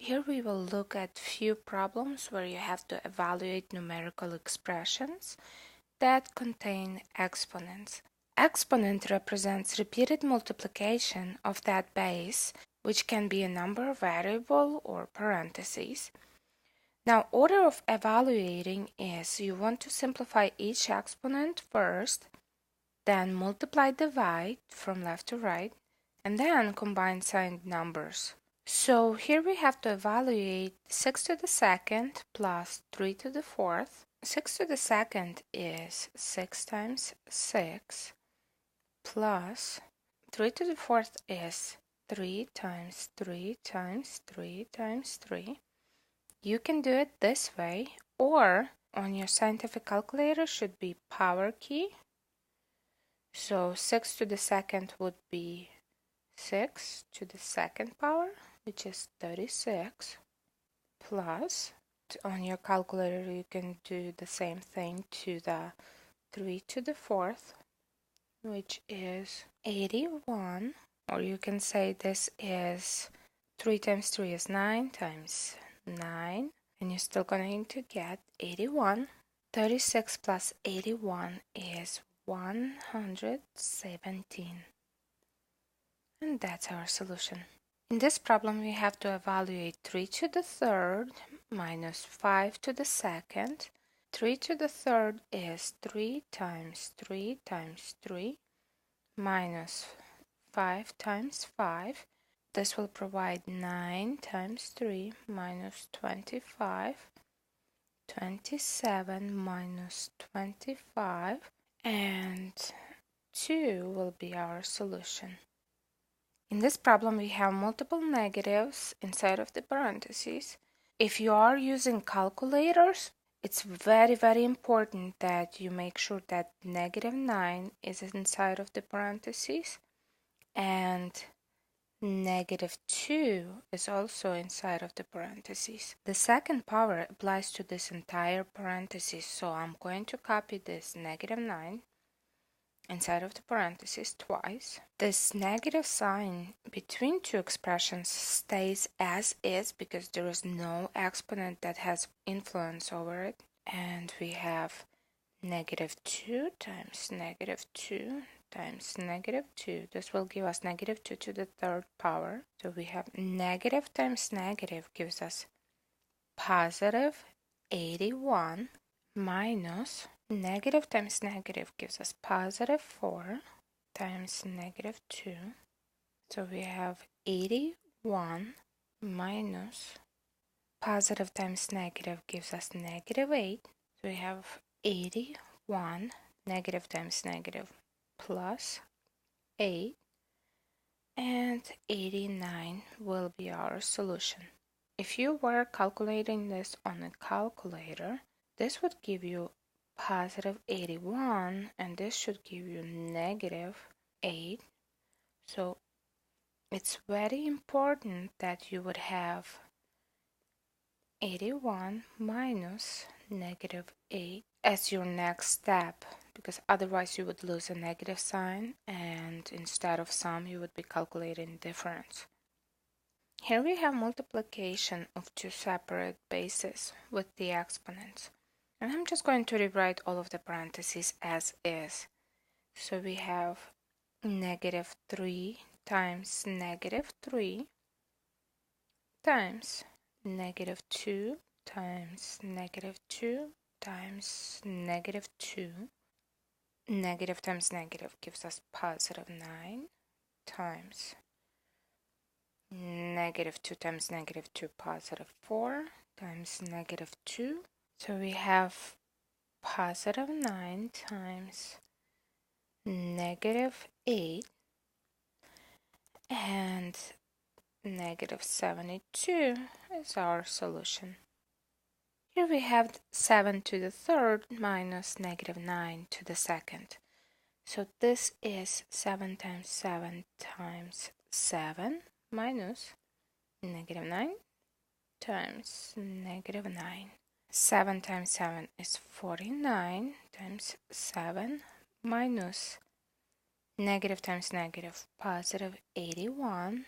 Here we will look at few problems where you have to evaluate numerical expressions that contain exponents. Exponent represents repeated multiplication of that base, which can be a number, variable, or parentheses. Now, order of evaluating is you want to simplify each exponent first, then multiply, divide from left to right, and then combine signed numbers. So here we have to evaluate 6 to the second plus 3 to the fourth. 6 to the second is 6 times 6 plus 3 to the fourth is 3 times 3 times 3 times 3. You can do it this way, or on your scientific calculator should be power key. So 6 to the second would be 6 to the second power, which is 36, plus, on your calculator you can do the same thing to the 3 to the fourth, which is 81, or you can say this is 3 times 3 is 9 times 9, and you're still going to get 81. 36 plus 81 is 117. And that's our solution. In this problem, we have to evaluate 3 to the third minus 5 to the second. 3 to the third is 3 times 3 times 3 minus 5 times 5. This will provide 9 times 3 minus 25. 27 minus 25. And 2 will be our solution. In this problem, we have multiple negatives inside of the parentheses. If you are using calculators, it's very, very important that you make sure that -9 is inside of the parentheses and -2 is also inside of the parentheses. The second power applies to this entire parenthesis, so I'm going to copy this -9 inside of the parentheses twice. This negative sign between two expressions stays as is because there is no exponent that has influence over it. And we have -2 times -2 times -2. This will give us -2 to the third power. So we have negative times negative gives us positive 81 minus negative times negative gives us positive 4 times -2. So we have 81 minus positive times negative gives us -8. So we have 81 negative times negative plus 8. And 89 will be our solution. If you were calculating this on a calculator, this would give you positive 81 and this should give you -8. So it's very important that you would have 81 minus -8 as your next step, because otherwise you would lose a negative sign and instead of sum you would be calculating difference. Here we have multiplication of two separate bases with the exponents. And I'm just going to rewrite all of the parentheses as is. So we have -3 times -3 times -2 times -2 times -2. Negative times negative gives us positive 9 times -2 times -2, positive 4 times -2. So we have positive 9 times -8 and -72 is our solution. Here we have 7 to the third minus -9 to the second. So this is 7 times 7 times 7 minus -9 times -9. 7 times 7 is 49 times 7 minus negative times negative positive 81.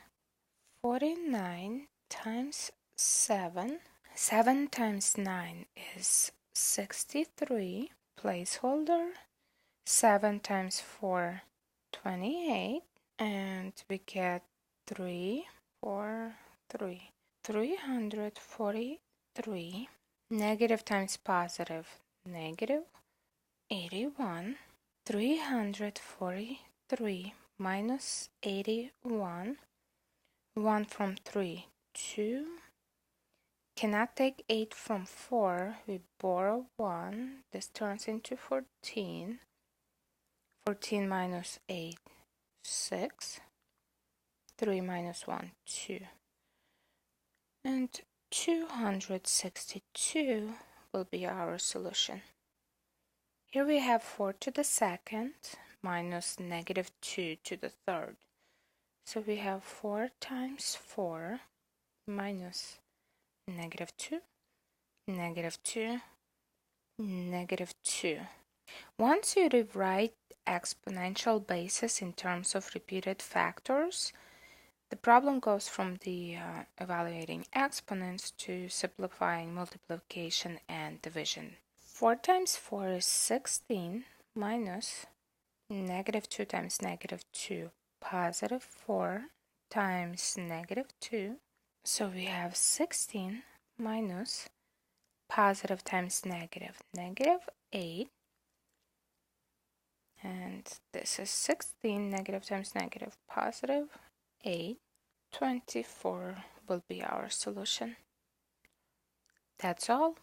49 times 7. 7 times 9 is 63. Placeholder. 7 times 4, 28. And we get 3, 4, 3. 343. Negative times positive, negative 81. 343 minus 81. 1 from 3, 2. Cannot take 8 from 4. We borrow 1. This turns into 14. 14 minus 8, 6. 3 minus 1, 2. And 262 will be our solution. Here we have 4 to the second minus negative 2 to the third. So we have 4 times 4 minus negative 2, negative 2, negative 2. Once you rewrite exponential basis in terms of repeated factors, the problem goes from the evaluating exponents to simplifying multiplication and division. 4 times 4 is 16 minus negative 2 times negative 2, positive 4 times negative 2. So we have 16 minus positive times negative, negative 8. And this is 16, negative times negative, positive 8. 24 will be our solution. That's all.